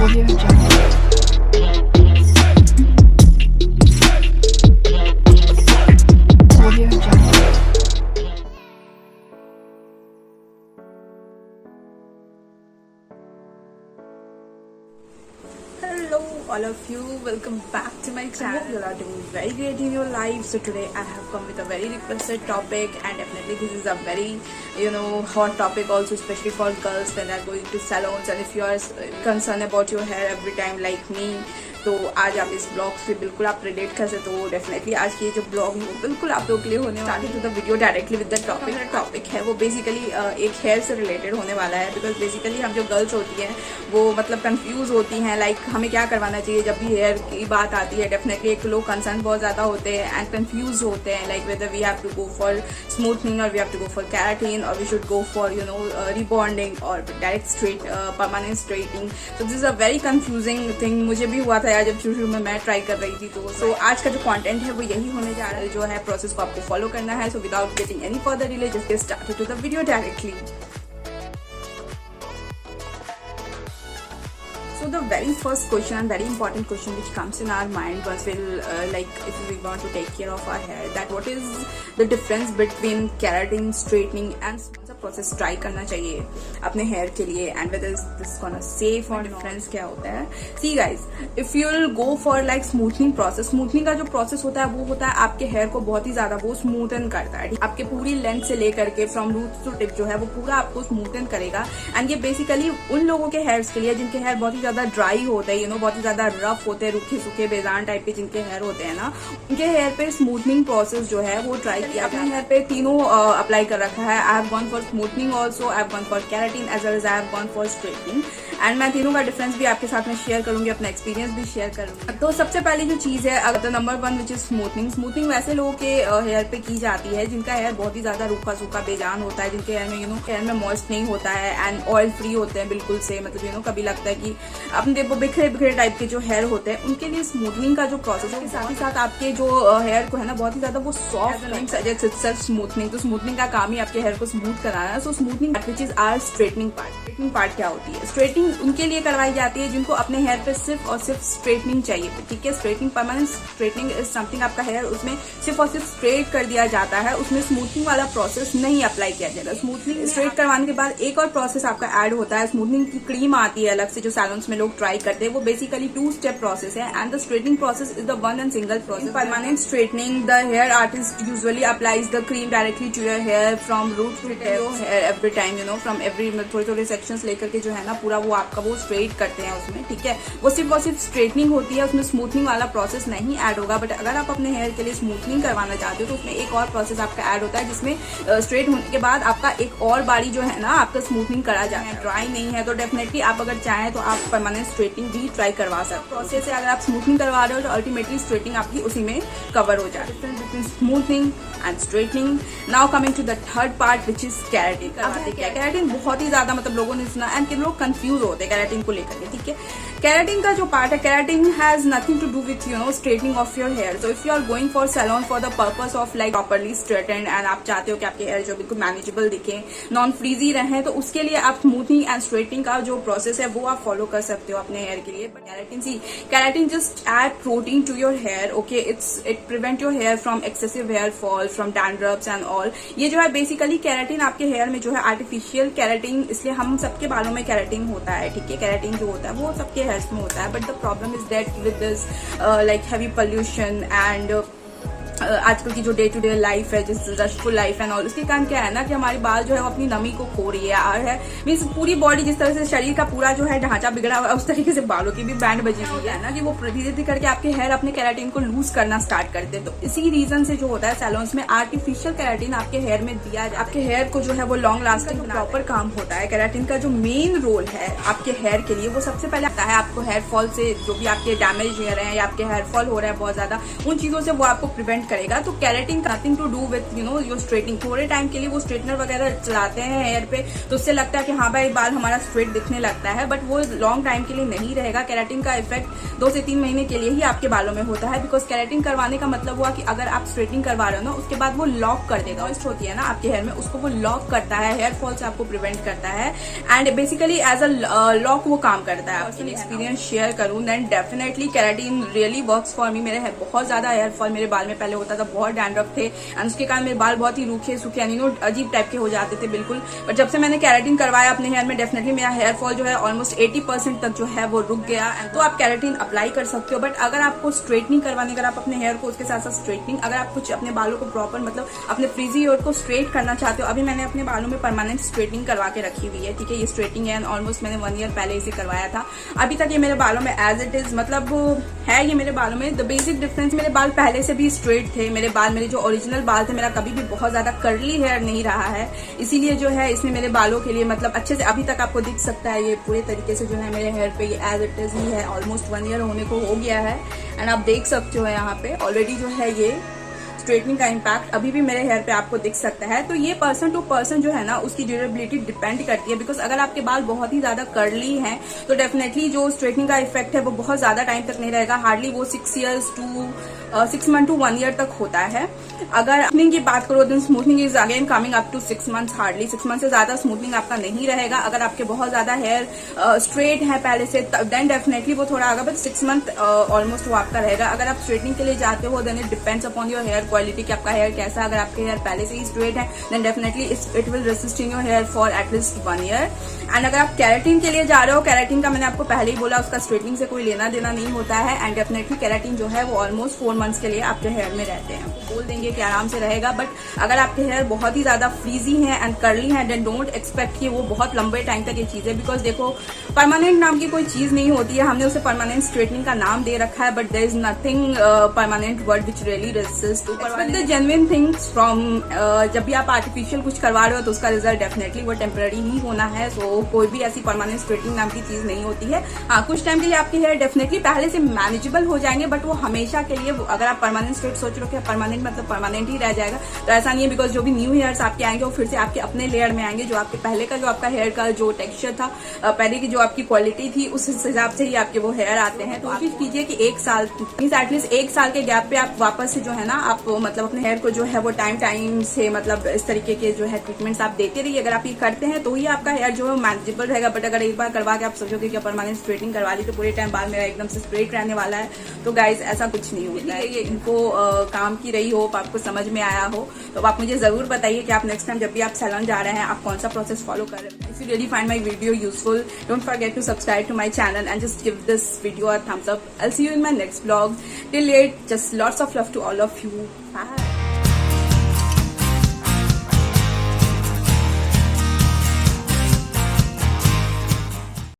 Audio Jungle. Audio Jungle. Hello all of you, welcome back to my channel. I hope you are doing very great in your life. So today I have come with a very requested topic, and definitely this is a very hot topic also, especially for girls when they are going to salons, and if you are concerned about your hair every time like me, तो आज आप इस blog से बिल्कुल आप relate कर सकते हो। डेफिनेटली आज की जो ब्लॉग है वो बिल्कुल आप लोगों के लिए होने वाला है। To the video directly with the topic है वो बेसिकली एक हेयर से रिलेटेड होने वाला है। बिकॉज बेसिकली हम जो गर्ल्स होती हैं वो मतलब कंफ्यूज होती हैं, लाइक हमें क्या करवाना चाहिए जब भी हेयर की बात आती है। डेफिनेटली एक लोग कंसर्न बहुत ज़्यादा होते हैं एंड कंफ्यूज होते हैं, like whether we have to go for smoothening और we have to go for keratin और we should go for rebonding और डायरेक्ट स्ट्रेट परमानेंट स्ट्रेटिंग। तो this is a very confusing thing. मुझे भी हुआ था यार जब शुरू में मैं ट्राई कर रही थी। तो आज का जो कंटेंट है वो यही होने जा रहा है, जो है प्रोसेस को आपको फॉलो करना है। So without getting any further delay just get started to the video directly. So the very first question and very important question which comes in our mind once like if we want to take care of our hair, that what is the difference between keratin, straightening and the process try करना चाहिए अपने hair के लिए, and whether this gonna safe or difference क्या होता है। See guys, if you'll go for like smoothing process, smoothing का जो process होता है वो होता है आपके hair को बहुत ही ज्यादा वो smoothen करता है। आपके पूरी लेंथ से लेकर के from root to tip जो है वो पूरा आपको smoothen करेगा। एंड ये बेसिकली उन लोगों के हेयर्स के लिए जिनके हेयर बहुत ही ज्यादा ड्राई होते हैं, बहुत ही ज्यादा रफ होते हैं, रूखे सूखे बेजान टाइप के जिनके हेयर होते हैं ना, उनके हेयर पे स्मूथनिंग प्रोसेस जो है वो ट्राई किया। अपने हेयर पे तीनों अप्लाई कर रखा है। I have gone for smoothening also, I have gone for keratin as well as I have gone for straightening. And मैं तीनों का डिफरेंस भी आपके साथ में शेयर करूंगी, अपना एक्सपीरियंस भी शेयर करूंगी। तो सबसे पहले जो चीज है number 1 which is smoothening. Smoothening वैसे लोगों के हेयर पे की जाती है जिनका हेयर बहुत ही ज्यादा रूखा सूखा बेजान होता है, जिनके हेयर में हेयर में मॉइस्ट नहीं होता है एंड ऑयल फ्री होते हैं बिल्कुल से, मतलब कभी लगता है कि अपने देखो बिखरे बिखरे टाइप के जो हेयर होते हैं उनके लिए स्मूथनिंग का जो प्रोसेस है, साथ ही साथ आपके जो हेयर को है ना बहुत ही ज्यादा वो सॉफ्ट स्मूथनिंग। तो स्मूथनिंग का काम ही आपके हेयर को स्मूथ कराना है। So smoothening which is are straightening part. Straightening part क्या होती है? स्ट्रेटनिंग उनके लिए करवाई जाती है जिनको अपने हेयर पे सिर्फ और सिर्फ स्ट्रेटनिंग चाहिए, ठीक है। Straightening permanent straightening is something, आपका हेयर उसमें सिर्फ और सिर्फ स्ट्रेट कर दिया जाता है, उसमें स्मूथनिंग वाला प्रोसेस नहीं अप्लाई किया जाएगा। स्मूथनिंग स्ट्रेट करवाने के बाद एक और प्रोसेस आपका ऐड होता है। स्मूथनिंग की क्रीम आती है अलग से जो सैलून्स में लोग ट्राई करते हैं, वो बेसिकली 2-step प्रोसेस है and the straightening process is the one and single process. Permanent straightening, the hair artist usually applies the cream directly to your hair from root to hair every time, from every थोड़े थोड़े sections लेकर के जो है ना पूरा वो आपका वो स्ट्रेट करते हैं उसमें, ठीक है। वो सिर्फ स्ट्रेटनिंग होती है, उसमें स्मूथनिंग वाला प्रोसेस नहीं ऐड होगा। बट अगर आप अपने हेयर के लिए स्मूथनिंग करवाना चाहते हो तो उसमें एक और प्रोसेस आपका ऐड होता है जिसमें स्ट्रेट होने के बाद आपका एक और बारी जो है ना आपका स्मूथनिंग करा जाता है। ड्राई नहीं है तो डेफिनेटली आप अगर चाहें तो आप परमानेंट स्ट्रेटनिंग भी ट्राई करवा सकते हो। प्रोसेस है, अगर आप स्मूथनिंग करवा रहे हो तो अल्टीमेटली स्ट्रेटनिंग आपकी उसी में कवर हो जाए। Difference between smoothening and straightening. Now coming to the third part which is keratin. Keratin बहुत ही ज्यादा मतलब लोगों ने सुना एंड लोग कंफ्यूज होते हैं केराटिन को लेकर के, ठीक है। केराटिन का जो पार्ट है, keratin has nothing to do with straightening of your hair. So if you are going for salon for the purpose of like properly straightened and आप चाहते हो कि आपके हेयर जो बिल्कुल मैनेजेबल दिखे, नॉन फ्रीजी रहे, तो उसके लिए आप स्मूथनिंग एंड स्ट्रेटनिंग का जो प्रोसेस है वो आप फॉलो कर सकते हो अपने हेयर के लिए। But keratin just add protein to your hair, okay. It prevent your hair from excessive hair fall, from dandruffs and all. ये जो है बेसिकली केराटिन आपके हेयर में जो है आर्टिफिशियल केराटिन, इसलिए हम सबके बालों में केराटिन होता है, ठीक है। केराटिन जो होता है वो सबके हेयर्स में होता है। But the problem is that with this like heavy pollution and आजकल की जो डे टू डे लाइफ है, जिस रशफुल लाइफ है और उसके कारण क्या है ना कि हमारे बाल जो है वो अपनी नमी को खो रही है मीन्स पूरी बॉडी जिस तरह से शरीर का पूरा जो है ढांचा बिगड़ा हुआ है उस तरीके से बालों की भी बैंड बजी हुई है ना कि वो धीरे धीरे करके आपके हेयर अपने केराटिन को लूज करना स्टार्ट करते हैं। तो इसी रीजन से जो होता है सैलून्स में आर्टिफिशियल केराटिन आपके हेयर में दिया जाता है। आपके हेयर को जो है वो लॉन्ग लास्टिंग प्रॉपर काम होता है। केराटिन का जो मेन रोल है आपके हेयर के लिए वो सबसे पहले आता है आपको हेयर फॉल से, जो भी आपके डैमेज हेयर है या आपके हेयर फॉल हो रहा है बहुत ज्यादा, उन चीजों से वो आपको प्रिवेंट करेगा। तो keratin nothing to do with your straightening. थोड़े टाइम के लिए वो स्ट्रेटनर वगैरह चलाते हैं हेयर पे, तो उससे लगता है कि हाँ भाई बाल हमारा स्ट्रेट दिखने लगता है, बट वो लॉन्ग टाइम के लिए नहीं रहेगा। केराटिन का इफेक्ट 2 से 3 महीने के लिए ही आपके बालों में होता है, बिकॉज केराटिन करवाने का मतलब हुआ कि अगर आप स्ट्रेटनिंग करवा रहे हो ना, उसके बाद वो लॉक कर देगा। मॉइस्ट होती है ना आपके हेयर में, उसको वो लॉक करता है, हेयर फॉल से आपको प्रिवेंट करता है, and basically as a lock वो काम करता है। पर्सनल एक्सपीरियंस शेयर करूं then definitely keratin really works for me. मेरे बहुत ज्यादा हेयर फॉल मेरे बाल में पहले होता था, बहुत डैंड्रफ थे, एंड उसके कारण मेरे बाल बहुत ही रूखे सूखे अजीब टाइप के हो जाते थे बिल्कुल। बट जब से मैंने केराटिन करवाया अपने हेयर में, डेफिनेटली मेरा हेयर फॉल जो है ऑलमोस्ट 80% तक जो है वो रुक गया। तो आप केराटिन अप्लाई कर सकते हो, बट अगर आपको स्ट्रेटनिंग करवानी, अगर आप अपने हेयर को उसके साथ साथ स्ट्रेटनिंग, अगर आप कुछ अपने बालों को प्रॉपर मतलब अपने फ्रीजी हेयर को स्ट्रेट करना चाहते हो, अभी मैंने अपने बालों में परमानेंट स्ट्रेटनिंग करवा के रखी हुई है, ठीक है। ये स्ट्रेटनिंग है, ऑलमोस्ट मैंने 1 ईयर पहले इसे करवाया था। अभी तक ये मेरे बालों में एज इट इज मतलब है ये मेरे बालों में। द बेसिक डिफरेंस, मेरे बाल पहले से भी स्ट्रेट थे। मेरे बाल, मेरे जो ओरिजिनल बाल थे, मेरा कभी भी बहुत ज्यादा कर्ली हेयर नहीं रहा है, इसीलिए जो है इसने मेरे बालों के लिए मतलब अच्छे से अभी तक आपको दिख सकता है ये पूरे तरीके से जो है मेरे हेयर पे ये एज इट इज ही है। ऑलमोस्ट 1 ईयर होने को हो गया है, एंड आप देख सकते हो यहाँ पे ऑलरेडी जो है ये स्ट्रेटनिंग का इम्पैक्ट अभी भी मेरे हेयर पे आपको दिख सकता है। तो ये पर्सन टू पर्सन जो है ना, उसकी ड्यूरेबिलिटी डिपेंड करती है, बिकॉज अगर आपके बाल बहुत ही ज्यादा कर्ली हैं तो डेफिनेटली जो स्ट्रेटनिंग का इफेक्ट है वो बहुत ज्यादा टाइम तक नहीं रहेगा। हार्डली वो 6 मंथ टू 1 ईयर तक होता है। अगर स्मूथनिंग की बात करो, then smoothening is again coming up to 6 months. Hardly 6 month से ज्यादा स्मूथनिंग आपका नहीं रहेगा। अगर आपके बहुत ज्यादा हेयर स्ट्रेट है पहले से, देन डेफिनेटली वो थोड़ा आएगा, बट 6 मंथ ऑलमोस्ट वो आपका रहेगा। अगर आप स्ट्रेटनिंग के लिए जाते हो, then it depends upon your hair quality कि आपका हेयर कैसा है। अगर आपके हेयर पहले से ही स्ट्रेट है, then definitely it will resist in your hair for at least 1 year. And अगर आप केराटिन के लिए जा रहे हो, केराटिन का मैंने आपको पहले ही बोला, उसका स्ट्रेटनिंग से कोई लेना देना नहीं होता है, एंड डेफिनेटली केराटिन जो है वो ऑलमोस्ट 4 मंथ्स के लिए आपके हेयर में रहते हैं। बोल देंगे कि आराम से रहेगा, बट अगर आपके हेयर बहुत ही ज्यादा फ्रीजी हैं एंड कर्ली हैं, देन डोंट एक्सपेक्ट कि वो बहुत लंबे टाइम तक ये चीजें, बिकॉज देखो परमानेंट नाम की कोई चीज नहीं होती है। हमने उसे परमानेंट स्ट्रेटनिंग का नाम दे रखा है, but there is nothing permanent word which really resist to the genuine things from. जब भी आप आर्टिफिशियल कुछ करवा रहे हो तो उसका रिजल्ट डेफिनेटली वो टेम्पररी ही होना है। सो कोई भी ऐसी परमानेंट स्ट्रेटनिंग नाम की चीज नहीं होती है। हाँ, कुछ टाइम के लिए आपके हेयर डेफिनेटली पहले से मैनेजेबल हो जाएंगे, बट वो हमेशा के लिए, अगर आप परमानेंट स्ट्रेट सोच रहे हो कि परमानेंट मतलब परमानेंट ही रह जाएगा, तो ऐसा नहीं है। बिकॉज जो भी न्यू हेयर्स आपके आएंगे वो फिर से आपके अपने लेयर में आएंगे। जो आपके पहले का जो आपका हेयर का जो टेक्सचर था, पहले की जो आपकी क्वालिटी थी, उस हिसाब से ही आपके वो हेयर आते हैं। तो कोशिश कीजिए कि 1 साल एटलीस्ट 1 साल के गैप पे आप वापस से जो है ना, आप मतलब अपने हेयर को जो है वो टाइम से मतलब इस तरीके के जो है ट्रीटमेंट्स आप देते रहिए। अगर आप ये करते हैं तो ही आपका हेयर जो है मैनेजेबल रहेगा। बट अगर एक बार करवा के आप सोचोगे कि परमानेंट स्ट्रेटनिंग करवा ली तो पूरे टाइम बाल मेरा एकदम से स्ट्रेट रहने वाला है, तो गाइज ऐसा कुछ नहीं होता है। ये इनको काम की रही हो, आपको समझ में आया हो, तो आप मुझे जरूर बताइए कि आप नेक्स्ट टाइम जब भी आप सैलून जा रहे हैं आप कौन सा प्रोसेस फॉलो कर रहे हैं। If you really find my video useful, don't forget to subscribe to my channel and just give this video a thumbs up. I'll see you in my next vlog. Till late, just lots of love to all of you. Bye.